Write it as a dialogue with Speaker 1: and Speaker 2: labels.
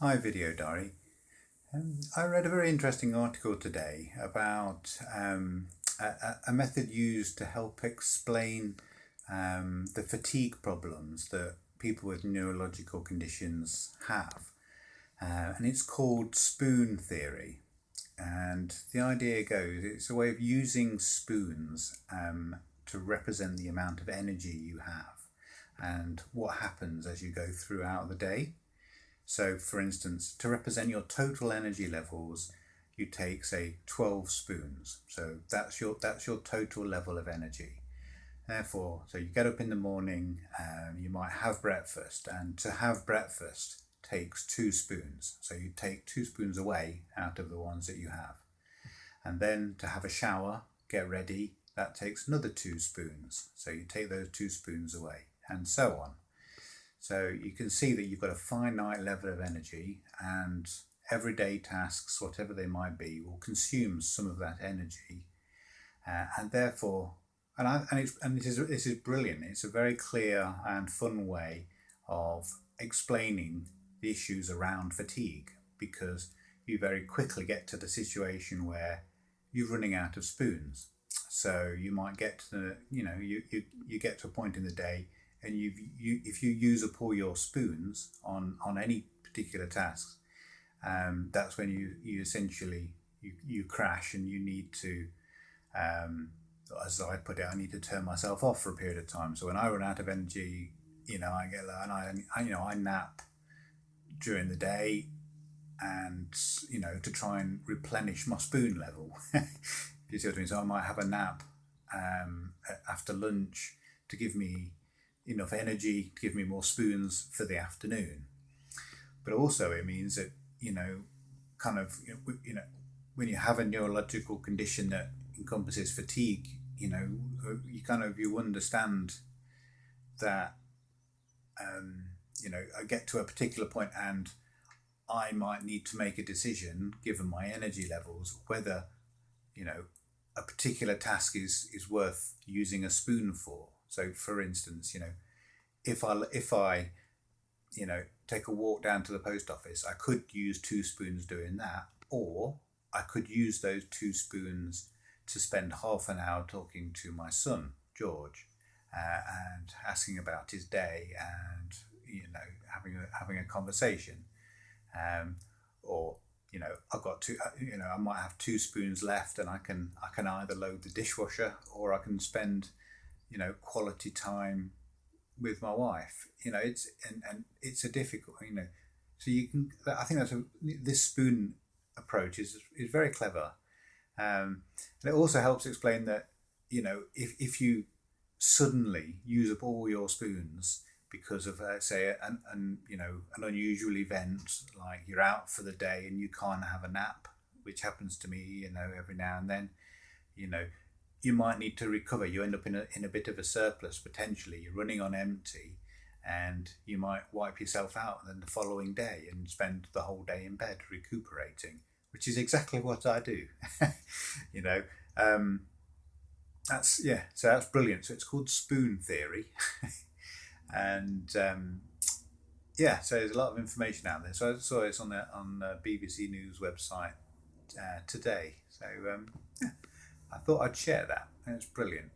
Speaker 1: Hi Video Diary. I read a very interesting article today about a method used to help explain the fatigue problems that people with neurological conditions have. And it's called spoon theory. And the idea goes, it's a way of using spoons to represent the amount of energy you have and what happens as you go throughout the day. So, for instance, to represent your total energy levels, you take, say, 12 spoons. So that's your total level of energy. Therefore, so you get up in the morning, you might have breakfast, and to have breakfast takes 2 spoons. So you take 2 spoons away out of the ones that you have. And then to have a shower, get ready, that takes another 2 spoons. So you take those 2 spoons away, and so on. So you can see that you've got a finite level of energy, and everyday tasks, whatever they might be, will consume some of that energy, and therefore, this is brilliant. It's a very clear and fun way of explaining the issues around fatigue, because you very quickly get to the situation where you're running out of spoons. So you might get to you get to a point in the day. And if you use up all your spoons on any particular task, that's when you essentially you crash, and you need to, as I put it, I need to turn myself off for a period of time. So when I run out of energy, I get that, and I nap during the day, and to try and replenish my spoon level. You see what I mean? So I might have a nap after lunch to give me enough energy to give me more spoons for the afternoon. But also it means that when you have a neurological condition that encompasses fatigue, you understand that I get to a particular point and I might need to make a decision, given my energy levels, whether a particular task is worth using a spoon for. So, for instance, if I take a walk down to the post office, I could use 2 spoons doing that, or I could use those 2 spoons to spend half an hour talking to my son, George, and asking about his day, and having a conversation, or I've got 2. I might have 2 spoons left, and I can either load the dishwasher, or I can spend quality time with my wife. It's a difficult, so you can, I think this spoon approach is very clever, and it also helps explain that if you suddenly use up all your spoons because of say an unusual event, like you're out for the day and you can't have a nap, which happens to me every now and then, you might need to recover. You end up in a bit of a surplus potentially. You're running on empty, and you might wipe yourself out then the following day and spend the whole day in bed recuperating, which is exactly what I do. So that's brilliant. So it's called spoon theory, and so there's a lot of information out there. So I saw it's on the BBC News website today. So I thought I'd share that. It's brilliant.